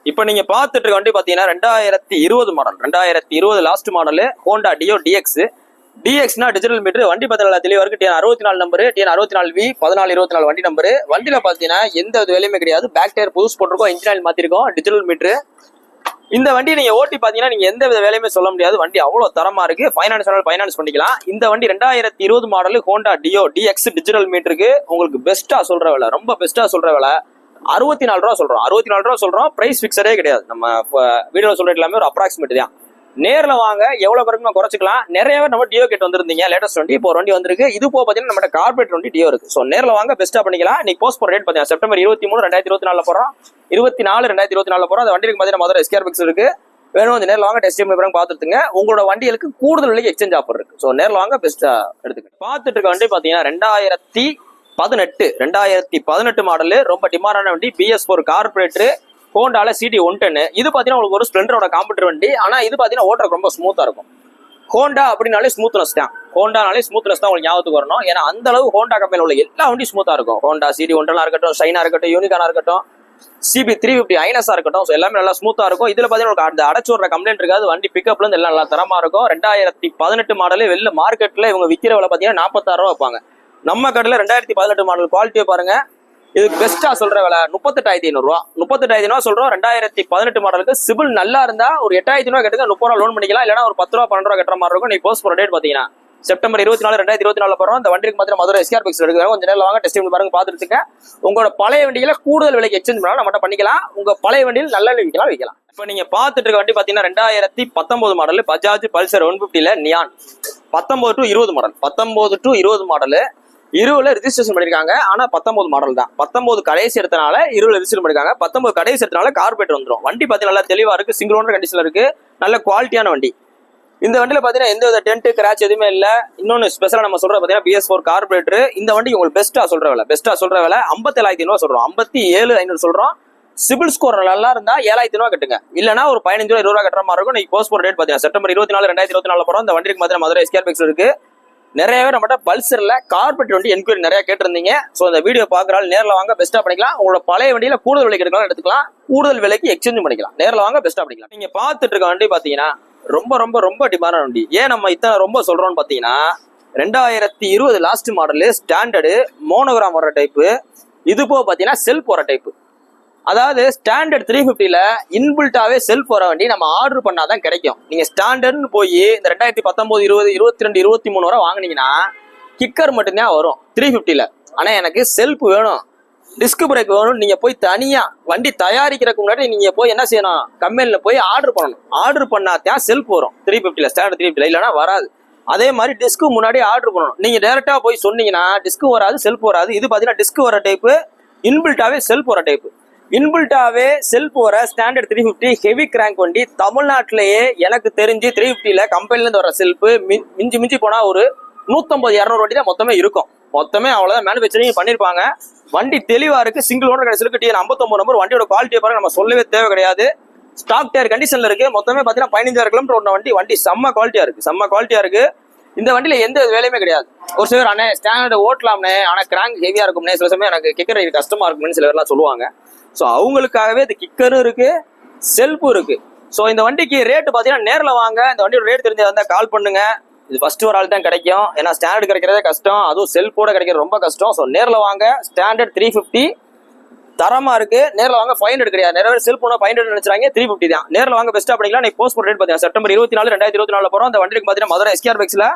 இப்போ நீங்க பார்த்துட்டு இருக்க வண்டி பாத்தீங்கன்னா 2020 model, 2020 last model Honda Dio DX. டிஎக்ஸ்னா டிஜிட்டல் மீட்டர். வண்டி பார்த்தா தெளிவா இருக்கு. டிஎன் 64 நம்பரு, டிஎன் 64V 1424 வண்டி நம்பரு. வண்டியில பாத்தீங்கன்னா எந்த வேலையுமே கிடையாது. பேக் டயர் புதுசு போட்டிருக்கோம், இன்ஜின் ஆயில் மாத்திருக்கோம், டிஜிட்டல் மீட்டர். இந்த வண்டி நீங்க ஓட்டி பாத்தீங்கன்னா நீங்க எந்த வித வேலையுமே சொல்ல முடியாது. வண்டி அவ்வளவு தரமா இருக்கு. ஃபைனான்ஸ் பண்ணிக்கலாம். இந்த வண்டி 2020 model Honda Dio dx digital மீட்டருக்கு உங்களுக்கு பெஸ்டா சொல்ற விலை, ரொம்ப பெஸ்டா சொல்ற விலை 64 ரூபா சொல்றோம். 64 ரூபா சொல்றோம். பிரைஸ் பிக்சரே கிடையாது. நம்ம வீடியோ சொல்ற எல்லாமே ஒரு அப்ராக்சிமேட் தான். நேர்ல வாங்க, எவ்வளவு பேருக்கு நம்ம குறைச்சிக்கலாம். நிறைய பேர் நம்ம டியோ கேட்டு வந்திருந்தீங்க. லேட்டஸ்ட் வண்டி இப்போ வண்டி வந்திருக்கு. இது போக பாத்தீங்கன்னா நம்ம கார்பரேட் வண்டி டியோ இருக்கு. ஸோ நேர்ல வாங்க, பெஸ்டா பண்ணிக்கலாம். இன்னைக்கு போஸ்ட் போற ரேட் பாத்தீங்கன்னா செப்டம்பர் 23 2024 போறோம், 24 2024 போறோம். அந்த வண்டிக்கு பாத்தீங்கன்னா மதுரை எஸ்கேஆர் பிக்ஸ் இருக்கு. வேணும் கொஞ்சம் நேரில் வாங்க, டெஸ்ட் டைம் பார்த்துட்டுங்க. உங்களோட வண்டிகளுக்கு கூடுதல் விலைக்கு எக்ஸ்சேஞ்ச் ஆஃபர் இருக்கு. ஸோ நேரில் வாங்க, பெஸ்ட்டா எடுத்துக்க. பார்த்துட்டு இருக்க வண்டி பார்த்தீங்கன்னா 2018 மாடலு, ரொம்ப டிமாண்டான வண்டி. BS4 carburettor ஹோண்டால CD 110. இது பார்த்தீங்கன்னா உங்களுக்கு ஒரு ஸ்ப்ளெண்டரோட காம்படிட்டர் வண்டி. ஆனால் இது பார்த்தீங்கன்னா ஓட்டுறதுக்கு ரொம்ப ஸ்மூத்தாக இருக்கும். ஹோண்டா அப்படின்னாலே ஸ்மூத்னஸ் தான். ஹோண்டானாலே ஸ்மூத்னஸ் தான் உங்களுக்கு ஞாபகத்துக்கு வரணும். ஏன்னா அந்த அளவு ஹோண்டா கம்பெனியில் உள்ள எல்லா வண்டியும் ஸ்மூத்தாக இருக்கும். ஹோண்டா CD 110 இருக்கட்டும், ஷைனா இருக்கட்டும், யூனிகானா இருக்கட்டும், CB 350 ஐனஸா இருக்கட்டும். ஸோ எல்லாமே நல்லா ஸ்மூத்தா இருக்கும். இதுல பாத்தீங்கன்னா அந்த அடைச்சு விடுற கம்ப்ளைண்ட் இருக்காது. வண்டி பிக்கப்ல இருந்து எல்லாம் நல்லா தரமா இருக்கும். 2018 மாடலே வெளில மார்க்கெட்ல இவங்க விற்கிற விலை பாத்தீங்கன்னா 46 ரூபா வைப்பாங்க. நம்ம கடையில 2018 மாடல் குவாலிட்டியை பாருங்க. இதுக்கு பெஸ்டா சொல்ற விலை 38,500 ரூபா. 38,500 ரூபா சொல்றோம். 2018 மாடலுக்கு சிபில் நல்லா இருந்தா ஒரு 8,000 ரூபா கட்டுங்க, 30 ரூபா லோன் பண்ணிக்கலாம். இல்லைன்னா ஒரு 10 ரூபா 12 ரூபா கட்டுற மாதிரி இருக்கும். நீ போஸ்ட் போற டேட் பாத்தீங்கன்னா செப்டம்பர் 24 2024 போறோம். அந்த வண்டிக்கு பாத்தீங்கன்னா மதுரை எஸ்கேஆர் பிக்ஸ் எடுக்கிறோம். கொஞ்சம் நேரம் வாங்க, டெஸ்ட் பாருங்க, பாத்துருங்க. உங்களோட பழைய வண்டியில கூடுதல் விலைக்கு எக்ஸ்சேஞ்ச் பண்ணாலும் நம்மகிட்ட பண்ணிக்கலாம். உங்க பழைய வண்டியில் நல்ல விற்கலாம். இப்ப நீங்க பாத்துட்டு இருக்க வண்டி பாத்தீங்கன்னா 2019 மாடல் பஜாஜ் பல்சர் 150ல neon. 19 to 20 model, 19 to 20 model. 20ல ரிஜிஸ்ட்ரேஷன் பண்ணிருக்காங்க. ஆனா 19 மாடல் தான். 19 கடைசி எடுத்தனால 20ல ரிஜிஸ்டர் பண்ணிருக்காங்க. 19 கடைசி எடுத்தனால கார்பரேட்டர் வந்துடும். வண்டி பாத்தீங்கன்னா நல்லா தெளிவா இருக்கு. சிங்கிள் ஓனர் கண்டிஷன்ல இருக்கு. நல்ல குவாலிட்டியான வண்டி. இந்த வண்டியில பாத்தீங்கன்னா எந்த வித டென்ட் கிராச் எதுவுமே இல்ல. இன்னொன்னு ஸ்பெஷலா நம்ம சொல்ற பாத்தீங்கன்னா BS4 கார்பரேட்டர். இந்த வண்டிக்கு உங்களுக்கு பெஸ்டா சொல்ற விலை 57,500 சொல்றோம். 57,500 சொல்றோம். சிபில் ஸ்கோர் நல்லா இருந்தா 7,000 ரூபா கட்டுங்க. இல்லனா ஒரு 15 ரூபா 20 ரூபா கட்டுற மாதிரி இருக்கும். நீங்க போஸ்ட் போற டேட் பாத்தீங்கன்னா செப்டம்பர் 24 2024 போறோம். இந்த வண்டிக்கு பாத்தீங்கன்னா மதுரை எஸ்கேஆர் பிக்ஸ் இருக்கு. நிறைய பேர் நம்மகிட்ட பல்சர்ல கார்பரேட் வண்டி என்கொயரி நிறைய கேட்டிருந்தீங்க. ஸோ இந்த வீடியோ பாக்குறாள் நேரில் வாங்க, பெஸ்ட்டா பண்ணிக்கலாம். உங்களோட பழைய வண்டியில கூடுதல் விலைக்கு எடுத்துக்கலாம். கூடுதல் விலைக்கு எக்ஸ்சேஞ்ச் பண்ணிக்கலாம். நேரில் வாங்க, பெஸ்ட்டா பண்ணிக்கலாம். நீங்க பாத்துட்டு இருக்க வண்டி பாத்தீங்கன்னா ரொம்ப ரொம்ப ரொம்ப டிமாண்டான வண்டி. ஏன் நம்ம இத்தனை ரொம்ப சொல்றோம்னு பாத்தீங்கன்னா 2020 லாஸ்ட் மாடலு ஸ்டாண்டர்டு மோனோகிராம் வர டைப்பு. இது போக பாத்தீங்கன்னா செல்ஃப் வர டைப்பு. அதாவது ஸ்டாண்டர்ட் 350ல இன்பில்ட்டாவே செல்ஃப் வர வண்டி நம்ம ஆர்டர் பண்ணாதான் கிடைக்கும். நீங்க ஸ்டாண்டர்ட்னு போய் இந்த 2019 20 22 23 வரை வாங்கினீங்கன்னா கிக்கர் மட்டும்தான் வரும் 350ல. ஆனா எனக்கு செல்ஃப் வேணும், டிஸ்க் பிரேக் வேணும். நீங்க போய் தனியா வண்டி தயாரிக்கிறதுக்கு முன்னாடி நீங்க போய் என்ன செய்யணும், கம்பெனில போய் ஆர்டர் பண்ணணும். ஆர்டர் பண்ணாதான் செல்ஃப் வரும் 350ல, ஸ்டாண்டர்ட் 350ல. இல்லைன்னா வராது. அதே மாதிரி டிஸ்க்கு முன்னாடி ஆர்டர் பண்ணணும். நீங்க டைரக்டா போய் சொன்னீங்கன்னா டிஸ்க் வராது, செல்ஃப் வராது. இது பாத்தீங்கன்னா டிஸ்க் வர டைப்பு, இன்பில்ட்டாவே செல்ஃப் வர டைப்பு. இன்பில்ட்டாவே செல்ஃப் வர ஸ்டாண்டர்ட் 350 ஹெவி கிராங்க் வண்டி. தமிழ்நாட்டிலேயே எனக்கு தெரிஞ்சு 350ல கம்பெனில இருந்து வர செல்ஃப் மிஞ்சி போனா ஒரு 150-200 வண்டி தான் மொத்தமே இருக்கும். மொத்தமே அவ்வளவுதான் மேனுஃபேக்சரிங் பண்ணிருப்பாங்க. வண்டி தெளிவா இருக்கு. சிங்கிள் ஓனர் கடைசிக்கு டிஎன் 59 நம்பர். வண்டியோட குவாலிட்டியை பாருங்க, நம்ம சொல்லவே தேவை கிடையாது. ஸ்டாக் டயர் கண்டிஷன்ல இருக்கு. மொத்தமே பாத்தீங்கன்னா 15,000 கிலோமீட்டர் ஓடின வண்டி. வண்டி செம்ம குவாலிட்டியா இருக்கு. இந்த வண்டியில எந்த வேலையுமே கிடையாது. ஒரு சிலர் அண்ணே ஸ்டாண்டர்ட் ஓட்டலாம்னே, ஆனா கிராங்க் ஹெவியா இருக்கும்னே, சில சமயம் எனக்கு கிக்கர் கஷ்டமா இருக்கும்னு சில பேர்லாம் சொல்லுவாங்க. ஸோ அவங்களுக்காகவே இது கிக்கரும் இருக்கு, செல்ஃபும் இருக்கு. ஸோ இந்த வண்டிக்கு ரேட்டு பாத்தீங்கன்னா நேரில் வாங்க. இந்த வண்டியோட ரேட் தெரிஞ்சதா கால் பண்ணுங்க. இது ஃபர்ஸ்ட் ஒரு ஆள் தான் கிடைக்கும். ஏன்னா ஸ்டாண்டர்ட் கிடைக்கிறதே கஷ்டம், அதுவும் செல்ஃபோட கிடைக்கிறது ரொம்ப கஷ்டம். ஸோ நேரில் வாங்க. ஸ்டாண்டர்ட் 350 தரமா இருக்கு. நேரில் வாங்க. 500 கிடையாது. நிறைய பேர் செல்ஃபோனா 500 நினைச்சாங்க, 350 தான். நேரில் வாங்க, பெஸ்ட்டா பண்ணிக்கலாம். நீ போஸ்ட் போர்ட் ரேட் பாத்தீங்கன்னா செப்டம்பர் 24 2024 போறோம். அந்த வண்டிக்கு பாத்தீங்கன்னா மதுரை எஸ்கேஆர் பிக்ஸ்ல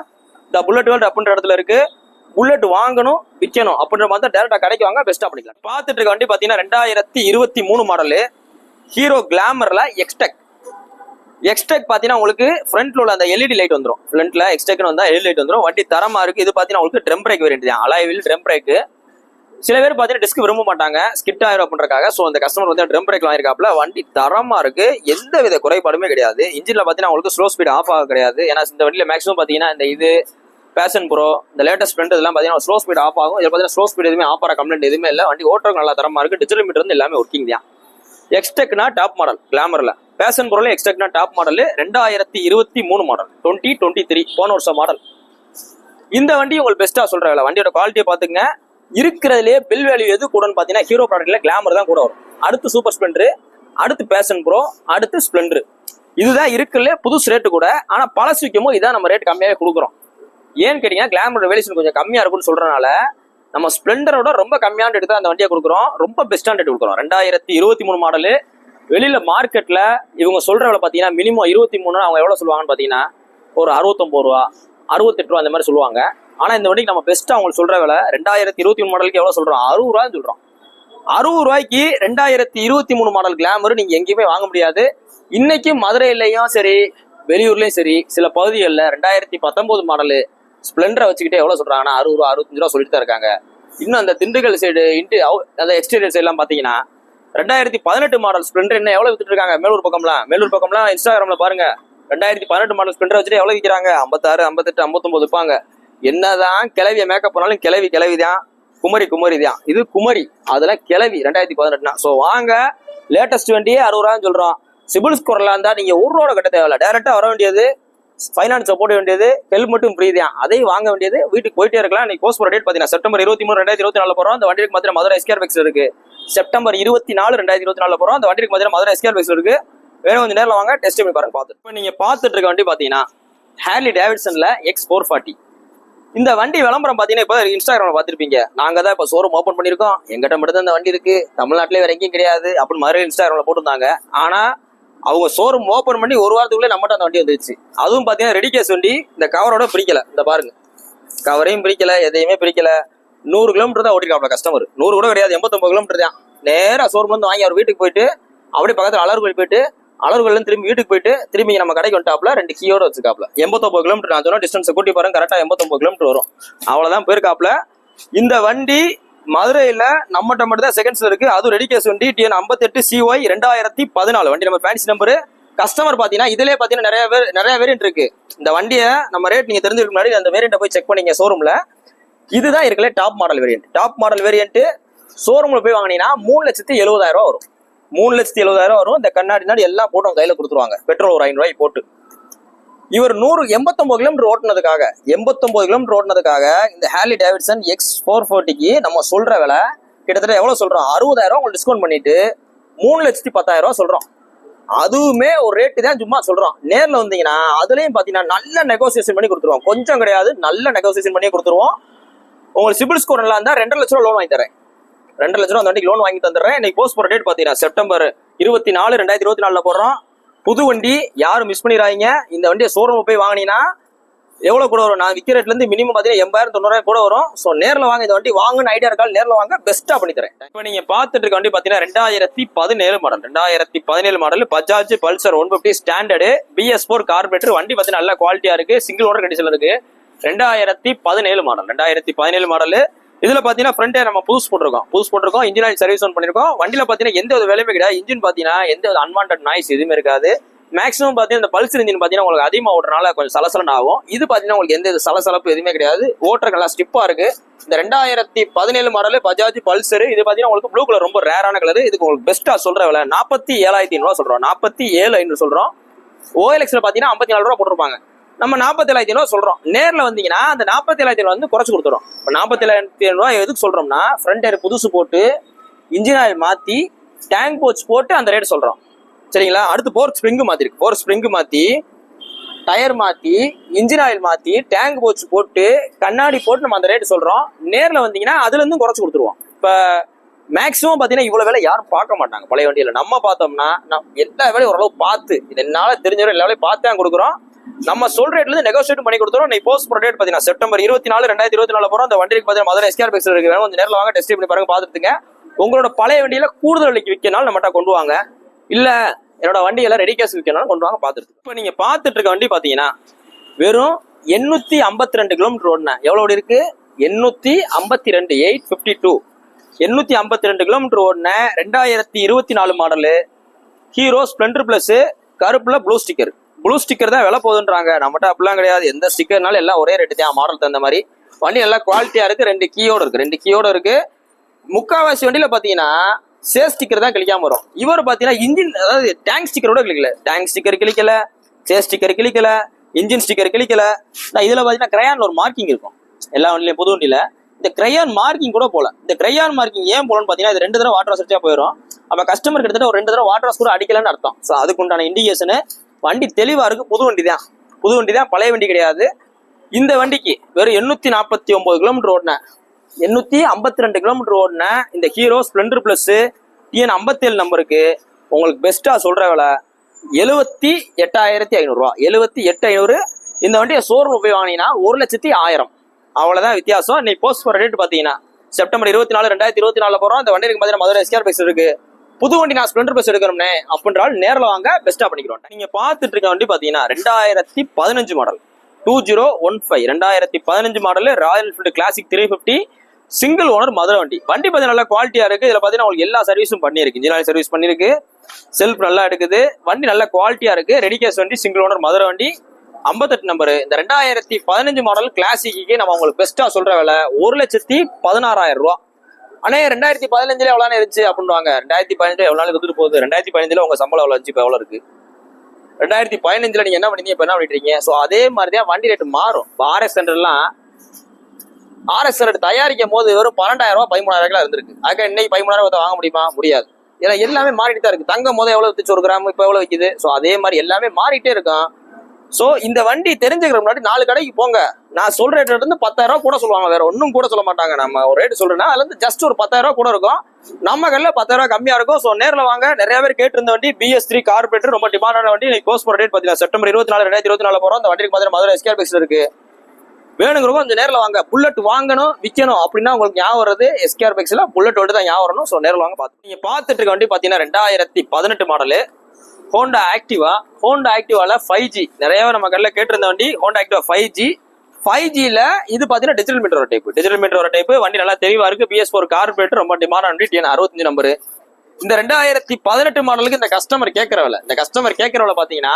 இந்த புல்லட் வேர்ல்ட் அப்படின்ற இடத்துல இருக்கு. புல்லட் வாங்கணும், விற்கணும் அப்படின்ற மாதிரி தான் டேரக்டா கடைக்கு வாங்க, பெஸ்ட்டா பண்ணிக்கலாம். பார்த்துட்டு இருக்க வண்டி பாத்தீங்கன்னா 2023 மாடலு ஹீரோ கிளாமர்ல எக்ஸ்டெக் பாத்தீங்கன்னா உங்களுக்கு ஃப்ரண்ட்ல உள்ள அந்த LED லைட் வந்துடும். ஃப்ரண்ட்ல எக்ஸ்டெக்னு வந்தா LED லைட் வந்துடும். வண்டி தரமா இருக்கு. இது பாத்தீங்கன்னா உங்களுக்கு ட்ரம் பிரேக் வேரியன்ட் தான். Alloy wheel drum brake. சில பேர் பாத்தீங்கன்னா டிஸ்க் விரும்ப மாட்டாங்க, ஸ்கிட் ஆயிரும் அப்படின்றக்காக. ஸோ அந்த கஸ்டமர் வந்து ட்ரம் பிரேக் வாங்கிருக்காப்ல. வண்டி தரமா இருக்கு, எந்த வித குறைபாடுமே கிடையாது. இன்ஜின்ல பாத்தீங்கன்னா உங்களுக்கு ஸ்லோ ஸ்பீட் ஆஃப் ஆக கிடையாது. ஏன்னா இந்த வண்டியில மேக்ஸிமம் பாத்தீங்கன்னா இந்த இது பேஷன் ப்ரோ, இந்த லேட்டஸ்ட் ஸ்ப்ளெண்டர் இதெல்லாம் பாத்தீங்கன்னா ஸ்லோ ஸ்பீட் ஆஃப் ஆகும். இதில் பாத்தீங்கன்னா ஸ்லோ ஸ்பீட் எதுவுமே ஆஃப் ஆகிற கம்ப்ளைண்ட் எதுவுமே இல்லை. வண்டி ஓட்டுறதுக்கு நல்லா தரமா இருக்கு. டிஜிட்டல் மீட்டர் வந்து எல்லாமே ஒர்க்கிங் தான். எக்ஸ்டெக்னா டாப் மாடல் கிளாமர்ல, பேஷன் ப்ரோல எக்ஸ்டெக்னா டாப் மாடல். 2023 மாடல் 2023 போன வருஷம் மாடல். இந்த வண்டி உங்களுக்கு பெஸ்ட்டா சொல்ற வேலை. வண்டியோட குவாலிட்டியை பாத்துங்க. இருக்கிறதுலே பில் வேல்யூ எது கூடன்னு பாத்தீங்கன்னா ஹீரோ ப்ராடக்ட்ல கிளாமர் தான் கூட வரும். அடுத்து சூப்பர் ஸ்ப்ளெண்டர், அடுத்து பேஷன் ப்ரோ, அடுத்து ஸ்ப்ளெண்டர். இதுதான் இருக்குல்ல புதுசு ரேட்டு கூட. ஆனா பழசு விற்கும் இதான் நம்ம ரேட் கம்மியாவே கொடுக்குறோம். ஏன்னு கேட்டீங்கன்னா கிளாமரோட வேல்யூஷன் கொஞ்சம் கம்மியா இருக்கும்னு சொல்றதுனால நம்ம ஸ்ப்ளெண்டரோட ரொம்ப கம்மியான ரேட்டு தான் அந்த வண்டியை கொடுக்குறோம். ரொம்ப பெஸ்டான ரேட் கொடுக்குறோம். 2023 மாடலு. வெளியில மார்க்கெட்ல இவங்க சொல்ற விலை பாத்தீங்கன்னா மினிமம் 23 அவங்க எவ்வளவு சொல்லுவாங்கன்னு பாத்தீங்கன்னா ஒரு 69 ரூபா 68 ரூபா அந்த மாதிரி சொல்லுவாங்க. ஆனா இந்த வண்டிக்கு நம்ம பெஸ்ட்டா அவங்களுக்கு சொல்ற விலை 2023 மாடலுக்கு எவ்வளவு சொல்றோம்? 60 ரூபான்னு சொல்றோம். 60 ரூபாய்க்கு 2023 மாடல் கிளாமர் நீங்க எங்கேயுமே வாங்க முடியாது. இன்னைக்கு மதுரையிலையும் சரி வெளியூர்லயும் சரி சில பகுதிகளில் 2019 மாடலு ஸ்ப்ளெண்டரை வச்சுக்கிட்டே எவ்வளவு சொல்றாங்கன்னா 60 ரூபா 65 ரூபா சொல்லிட்டு தான் இருக்காங்க. இன்னும் அந்த திண்டுக்கல் சைடு அந்த எக்ஸ்டீரியர் சைடு எல்லாம் பாத்தீங்கன்னா 2018 மாடல் ஸ்ப்ளெண்டர் என்ன எவ்வளவு வித்துட்டு இருக்காங்க? மேலூர் பக்கம்லாம் இன்ஸ்டாகிராம்ல பாருங்க. 2018 மாடல் ஸ்ப்ளெண்டர் வச்சுட்டு எவ்வளவு விற்கிறாங்க? 56, 58, 59 விற்பாங்க. என்னதான் கிளவிய மேக்கப் பண்ணாலும் கிளவி தான். குமரி தான். இது குமரி, அதெல்லாம் கிளவி 2018. ஸோ வாங்க, லேட்டஸ்ட் வண்டியே 60 ரூபான்னு சொல்றோம். சிபில் ஸ்கோர்ல இருந்தா நீங்க 1 ரூபா கட்ட தேவையில்ல. டைரக்டா வர வேண்டியது, ஃபைனான்ஸ் போட வேண்டியது, ஹெல்மெட்டும் ஃப்ரீ தான். அதையும் வாங்க வேண்டியது, வீட்டுக்கு போயிட்டே இருக்கலாம். இன்னைக்கு போஸ்ட் டேட் பாத்தீங்கன்னா செப்டம்பர் 23, 2024 போறோம். அந்த வண்டிக்கு மாத்திரம் மதுரை எஸ்கேர் பெக்ஸ்ல இருக்கு. செப்டம்பர் 24, 2024 போறோம். அந்த வண்டிக்கு மாத்திரம் மதுரை எஸ்கேர் பெக்ஸ்ல இருக்கு. வேற கொஞ்சம் நேரில் வாங்க, டெஸ்ட் பண்ணி பாருங்க. பார்த்து இப்போ நீங்க பார்த்துட்டு இருக்க வண்டி பாத்தீங்கன்னா ஹார்லி டேவிட்சன்ல X440. இந்த வண்டி விளம்பரம் பாத்தீங்கன்னா இப்போ இன்ஸ்டாகிராம்ல பாத்திருப்பீங்க. நாங்க தான் இப்போ ஷோரூம் ஓப்பன் பண்ணிருக்கோம், எங்கிட்ட மட்டும் தான் இந்த வண்டி இருக்கு, தமிழ்நாட்டிலே வேற எங்கேயும் கிடையாது அப்படின்னு மதுரை இன்ஸ்டாகிராம்ல போட்டிருந்தாங்க. ஆனா அவங்க ஷோரூம் ஓப்பன் பண்ணி ஒரு வாரத்துக்குள்ளே நம்மகிட்ட அந்த வண்டி வந்துருச்சு. அதுவும் பாத்தீங்கன்னா ரெடி கேஸ் வண்டி. இந்த கவரோட பிரிக்கல, இந்த பாருங்க, கவரையும் பிரிக்கல, எதையுமே பிரிக்கல. 100 கிலோமீட்டர் தான் ஓட்டிருக்காப்ல கஸ்டமர். 100 கூட கிடையாது, 89 கிலோமீட்டர் தான். நேரா ஷோரூம் வந்து வாங்கி அவர் வீட்டுக்கு போயிட்டு அப்படியே பக்கத்துல அலர்கோயில் போயிட்டு அலர்கோயில திரும்பி வீட்டுக்கு போயிட்டு திரும்பி நம்ம கடைக்கு வந்துட்டாப்ல 2 கீயோட வச்சுக்காப்ல. 89 கிலோமீட்டர் நான் சொன்ன டிஸ்டன்ஸ் கூட்டி பாருங்க, கரெக்டா 89 கிலோமீட்டர் வரும். அவ்வளவுதான் போயிருக்காப்ல. இந்த வண்டி மதுரையில நம்மகிட்ட மட்டும் தான் செகண்ட்ஸ்ல இருக்கு. அதுவும் ரெடி கேஸ் வண்டி TN 58CY 2014 வண்டி. நம்ம ஃபேன்சி நம்பரு. கஸ்டமர் பாத்தீங்கன்னா இதுலயே பாத்தீங்கன்னா நிறைய வேரியன்ட் இருக்கு. இந்த வண்டியை நம்ம ரேட் நீங்க தெரிஞ்சுக்க முன்னாடி அந்த வேரியண்ட்டை போய் செக் பண்ணீங்க ஷோரூம்ல. இதுதான் இருக்கல top model variant. Top model variant ஷோரூம்ல போய் வாங்கினீங்கன்னா 3,70,000 ரூபா வரும். 3,70,000 வரும். இந்த கண்ணாடி எல்லாம் போட்டு கையில கொடுத்துருவாங்க. பெட்ரோல் ஒரு 5 ரூபாய் போட்டு. இவர் 89 கிலோமீட்டர் ஓட்டுனதுக்காக இந்த ஹார்லி டேவிட்சன் X440க்கு நம்ம சொல்ற விலை கிட்டத்தட்ட எவ்வளவு சொல்றோம்? 60,000 உங்களுக்கு டிஸ்கவுண்ட் பண்ணிட்டு 3,10,000 ரூபா சொல்றோம். அதுவுமே ஒரு ரேட்டு தான், சும்மா சொல்றோம். நேர்ல வந்தீங்கன்னா அதுலயும் பாத்தீங்கன்னா நல்ல நெகோசியேஷன் பண்ணி கொடுத்துருவோம். கொஞ்சம் கிடையாது, நல்ல நெகோசியேஷன் பண்ணி கொடுத்துருவோம். உங்களுக்கு சிபில் ஸ்கோர் நல்லா இருந்தா 2,00,000 ரூபா லோன் வாங்கி தரேன். 2,00,000 ரூபா அந்த வண்டிக்கு லோன் வாங்கி தந்துடுறேன். இன்னைக்கு போஸ்ட் போற டேட் பாத்தீங்கன்னா செப்டம்பர் 24, 2024 போடுறோம். புது வண்டி, யாரும் மிஸ் பண்ணிடாதீங்க. இந்த வண்டியை ஷோரூம் போய் வாங்கினீங்கன்னா எவ்வளவு கூட வரும்? நான் விற்கிற ரேட்ல இருந்து மினிமம் பாத்தீங்கன்னா 80,000-90,000 கூட வரும். ஸோ நேரில் வாங்க, இந்த வண்டி வாங்கன்னு ஐடியா இருக்கால் நேரில் வாங்க, பெஸ்ட்டா பண்ணி தரேன். இப்போ நீங்க பார்த்துட்டு இருக்க வண்டி பாத்தீங்கன்னா 2017 model. 2017 model Bajaj Pulsar 150 standard BS4 carburettor. வண்டி பாத்தீங்கன்னா நல்ல குவாலிட்டியா இருக்கு, சிங்கிள் ஓனர் கண்டிஷன்ல இருக்கு. 2017 மாடல். 2017 மாடல். இதுல பாத்தீங்கன்னா ஃப்ரண்ட் நம்ம புதுசு போட்டிருக்கோம். இன்ஜின் ஆயில் சர்வீஸ் ஒன் பண்ணிருக்கோம். வண்டியில பாத்தீங்கன்னா எந்த ஒரு வேலையுமே கிடையாது. இன்ஜின் பாத்தீங்கன்னா எந்த ஒரு அன்வான்ட் நாய்ஸ் எதுவுமே இருக்காது. மேக்ஸிமம் பாத்தீங்கன்னா இந்த பல்சர் இன்ஜின் பாத்தீங்கன்னா உங்களுக்கு அதிகமா ஓட்டுறதுனால கொஞ்சம் சலசலன்னு ஆகும். இது பாத்தீங்கன்னா உங்களுக்கு எந்த சலசலப்பு எதுவுமே கிடையாது. ஓட்டுறதுக்கு நல்லா ஸ்டிப்பா இருக்கு. இந்த 2017 மாடல் பஜாஜ் பல்சர். இது பாத்தீங்கன்னா உங்களுக்கு ப்ளூ கலர், ரொம்ப ரேரான கலர். இதுக்கு உங்களுக்கு பெஸ்ட்டா சொல்ற விலை 47,500 சொல்றோம். 47,500 சொல்றோம். OLX பாத்தீங்கன்னா 54 ரூபா போட்டிருப்பாங்க. நம்ம 47,500 சொல்றோம். நேர்ல வந்தீங்கன்னா அந்த 47,500 வந்து குறைச்சு கொடுத்துரும். இப்போ 47,500 எதுக்கு சொல்றோம்னா ஃப்ரண்ட் டயர் புதுசு போட்டு இன்ஜின் ஆயில் மாத்தி டேங்க் போச் போட்டு அந்த ரேட் சொல்றோம். சரிங்களா? அடுத்து போர் ஸ்ப்ரிங் மாத்தி டயர் மாத்தி இன்ஜின் ஆயில் மாத்தி டேங்க் போச் போட்டு கண்ணாடி போட்டு நம்ம அந்த ரேட் சொல்றோம். நேர்ல வந்தீங்கன்னா அதுல இருந்து குறைச்சு கொடுத்துருவோம். இப்ப மேக்ஸிமம் பாத்தீங்கன்னா இவ்வளவு வேலை யாரும் பார்க்க மாட்டாங்க பழைய வண்டியில. நம்ம பார்த்தோம்னா எல்லா வேலையும் ஓரளவு பார்த்து, என்னால தெரிஞ்ச எல்லா வேலையும் பார்த்து தான் கொடுக்குறோம். நம்ம சொல்ற ரேட்ல இருந்து நெகோசியேட் பண்ணி கொடுத்துறோம். நீ போஸ்ட் போற டேட் பாத்தீங்கன்னா செப்டம்பர் 24, 2024 போறோம். அந்த வண்டிக்கு பாத்தீங்கன்னா மதுரை எஸ்கேர் பெக்ஸ்ல இருக்கு. கொஞ்சம் நேரில் வாங்க, டெஸ்ட் பண்ணி பாருங்க, பாத்துட்டுங்க. உங்களோட பழைய வண்டியில கூடுதல் விலைக்கு விற்கனாலும் நம்மகிட்ட கொண்டு வாங்க. இல்ல என்னோட வண்டியெல்லாம் ரெடி கேஸ் விற்கனாலும் கொண்டு வாங்க, பாத்துட்டு. இப்ப நீங்க பாத்துட்டு இருக்க வண்டி பாத்தீங்கன்னா வெறும் 852 கிலோமீட்டர் ஓடுன. எவ்வளவு இருக்கு? 852, 852. 852 கிலோமீட்டர் ஓடுன 2024 மாடலு ஹீரோ ஸ்ப்ளெண்டர் பிளஸ். கருப்புல ப்ளூ ஸ்டிக்கர் தான் விலை போகுதுன்றாங்க. நம்மகிட்ட அப்படிலாம் கிடையாது. எந்த ஸ்டிக்கர்னாலும் எல்லாம் ஒரே ரேட்டு தான், மாடல் தகுந்த மாதிரி. வண்டி நல்லா குவாலிட்டியா இருக்கு. 2 கீயோட இருக்கு. முக்காவாசி வண்டியில பாத்தீங்கன்னா சேஸ் ஸ்டிக்கர் தான் கிளிக்காம வரும். இவர் பாத்தீங்கன்னா இன்ஜின், அதாவது டேங்க் ஸ்டிக்கரோட கிளிக்கல. டேங்க் ஸ்டிக்கர் கிளிக்கல, சேஸ் ஸ்டிக்கர் கிளிக்கல, இன்ஜின் ஸ்டிக்கர் கிளிக்கல. இதுல பாத்தீங்கன்னா கிரையான் ஒரு மார்க்கிங் இருக்கும் எல்லா வண்டியிலும். புது வண்டியில இந்த கிரையான் மார்க்கிங் கூட போல. இந்த கிரையான் மார்க்கிங் ஏன் போலன்னு பாத்தீங்கன்னா இது 2 தடவை வாட்டர் சர்ச்சா போயிடும். நம்ம கஸ்டமர் கிட்டத்தட்ட ஒரு 2 தடவை வாட்டர் வாஷ் கூட அடிக்கலன்னு அர்த்தம். ஸோ அதுக்கு உண்டான இண்டிகேஷனு. வண்டி தெளிவா இருக்கு. புது வண்டி தான், பழைய வண்டி கிடையாது. இந்த வண்டிக்கு வெறும் 849 கிலோமீட்டர் ஓடின, 852 கிலோமீட்டர் ஓடின இந்த ஹீரோ ஸ்ப்ளெண்டர் பிளஸ் டிஎன் 57 நம்பருக்கு உங்களுக்கு பெஸ்டா சொல்ற விலை 78,500 ரூபா. 78,500. இந்த வண்டியை ஷோரூம் போய் வாங்கினீங்கன்னா 1,10,000. அவ்வளவுதான் வித்தியாசம். இன்னைக்கு போஸ்ட் போற ரேட் பாத்தீங்கன்னா செப்டம்பர் 24, 2024 போறோம். இந்த வண்டிக்கு பாத்தீங்கன்னா மதுரை எஸ்கேஆர் பைக்ஸ் இருக்கு. புது வண்டி நான் ஸ்ப்ளெண்டர் பஸ் எடுக்கணும்னே அப்படின்றால் நேரில் வாங்க, பெஸ்டா பண்ணிக்கிறோம். நீங்க பாத்துட்டு இருக்க வண்டி பாத்தீங்கன்னா 2015 model 2015 2015 model Royal Enfield classic 350 single owner Madurai வண்டி. வண்டி பார்த்தீங்கன்னா நல்லா குவாலிட்டியா இருக்கு. இதுல பாத்தீங்கன்னா உங்களுக்கு எல்லா சர்வீஸும் பண்ணிருக்கு. இன்ஜின் ஆயில் சர்வீஸ் பண்ணிருக்கு, செல்ஃப் நல்லா எடுக்குது, வண்டி நல்ல குவாலிட்டியா இருக்கு. ரெடி கேஸ் வண்டி, சிங்கிள் ஓனர் மதுரை வண்டி, 58 நம்பர். இந்த 2015 மாடல் கிளாசிக்கு நம்ம உங்களுக்கு பெஸ்டா சொல்ற விலை 1,16,000 ரூபா. ஆனா 2015 எவ்வளவு இருந்துச்சு அப்படின்வாங்க. 2015 எவ்வளவு நாள் இருந்துட்டு போகுது. 2015 உங்க சம்பளம் எவ்வளவு இருந்துச்சு, இப்ப எவ்வளவு இருக்கு? 2015 நீங்க என்ன பண்ணீங்க, இப்ப என்ன பண்ணிட்டு இருக்கீங்க? சோ அதே மாதிரிதான் வண்டி ரேட் மாறும். RX 100 தயாரிக்கும் போது வெறும் 12,000 ரூபாய் 13,000 இருந்திருக்கு. அதுக்கு இன்னைக்கு 13,000 வாங்க முடியுமா? முடியாது. ஏன்னா எல்லாமே மாறிட்டு தான் இருக்கு. தங்கம் போது எவ்வளவு வித்துச்சு, 1 கிராம் இப்ப எவ்வளவு விக்குது. சோ அதே மாதிரி எல்லாமே மாறிட்டே இருக்கும். சோ இந்த வண்டி தெரிஞ்சுக்கிற முன்னாடி 4 கடைக்கு போங்க. நான் சொல்ற ரேட்ல இருந்து 10,000 ரூபாய் கூட சொல்லுவாங்க, வேற ஒன்னும் கூட சொல்ல மாட்டாங்க. நம்ம ஒரு ரேட் சொல்றேன்னா அதுல இருந்து ஜஸ்ட் ஒரு 10,000 ரூபாய் கூட இருக்கும். நம்ம கடையில 10,000 ரூபாய் கம்மியா இருக்கும். சோ நேரில் வாங்க. நிறைய பேர் கேட்டு இருந்த வண்டி BS3 கார்பரேட்டர், ரொம்ப டிமாண்டான வண்டி. இன்னைக்கு போஸ்ட் போற ரேட் பாத்தீங்கன்னா செப்டம்பர் 24, 2024 போறோம். அந்த வண்டிக்கு பாத்தீங்கன்னா மதுரை எஸ்கேஆர் பைக்ஸ் இருக்கு. வேணுங்கிறவங்க கொஞ்சம் நேரில் வாங்க. புல்லட் வாங்கணும், விற்கணும் அப்படின்னா உங்களுக்கு ஞாபகம் வருது எஸ்கேஆர் பைக்ஸ்ல புல்லட் ஓட்டு தான் ஞாபகம் வரணும். ஸோ நேரில் வாங்க. பார்த்து நீங்க பார்த்துட்டு இருக்க வண்டி பார்த்தீங்கன்னா 2018 மாடலு ஹோண்டா ஆக்டிவா. ஹோண்டா ஆக்டிவால 5G நிறைய நம்ம கடையில் கேட்டிருந்த வண்டி. ஹோண்டா ஆக்டிவா 5Gல இது பார்த்தீங்கன்னா டிஜிட்டல் மீட்டர் வர டைப். வண்டி நல்லா தெளிவா இருக்கு. BS4 கார்பரேட்டர், ரொம்ப டிமாண்டான வண்டி. TN 65 number. இந்த 2018 மாடலுக்கு இந்த கஸ்டமர் கேட்கிற விலை பார்த்தீங்கன்னா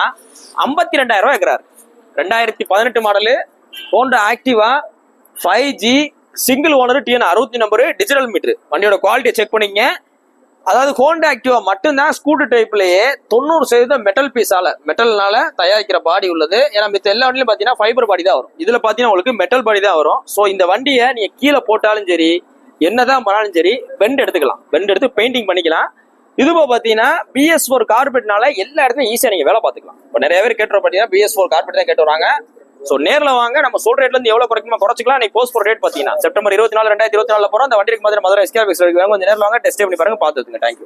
52,000 ரூபாய் கேட்கிறாரு. 2018 மாடலு ஹோண்டா ஆக்டிவா 5G single owner, TN 65 number, digital meter. வண்டியோட குவாலிட்டியை செக் பண்ணிங்க. அதாவது ஹோண்டா ஆக்டிவா மட்டும்தான் ஸ்கூட்டர் டைப்லயே 90% மெட்டல்னால தயாரிக்கிற பாடி உள்ளது. ஏன்னா மித்த எல்லா வண்டியிலும் பாத்தீங்கன்னா ஃபைபர் பாடி தான் வரும். இதுல பாத்தீங்கன்னா உங்களுக்கு மெட்டல் பாடி தான் வரும். ஸோ இந்த வண்டியை நீங்க கீழே போட்டாலும் சரி, என்னதான் பண்ணாலும் சரி, பெண்ட் எடுத்துக்கலாம். பெண்ட் எடுத்து பெயிண்டிங் பண்ணிக்கலாம். இதுபோ பாத்தீங்கன்னா BS4 கார்பரேட்னால எல்லா இடத்துலையும் ஈஸியா நீங்க வேலை பார்த்துக்கலாம். இப்போ நிறைய பேர் கேட்டு பாத்தீங்கன்னா BS4 கார்பரேட் தான் கேட்டு வராங்க. சோ நேர்ல வாங்க. நம்ம சொல்ற ரேட்ல இருந்து எவ்வளவு குறைச்சிக்கலாம். நீ போஸ்ட் போற ரேட் பாத்தீங்கன்னா செப்டம்பர் 24, 2024 போறோம். அந்த வண்டிக்கு மதுரை எஸ்கேஆர் பைக்ஸ் இருக்கு. கொஞ்சம் நேர்ல வாங்க, டெஸ்ட் பண்ணி பாருங்க, பார்த்துங்க. தேங்க்யூ.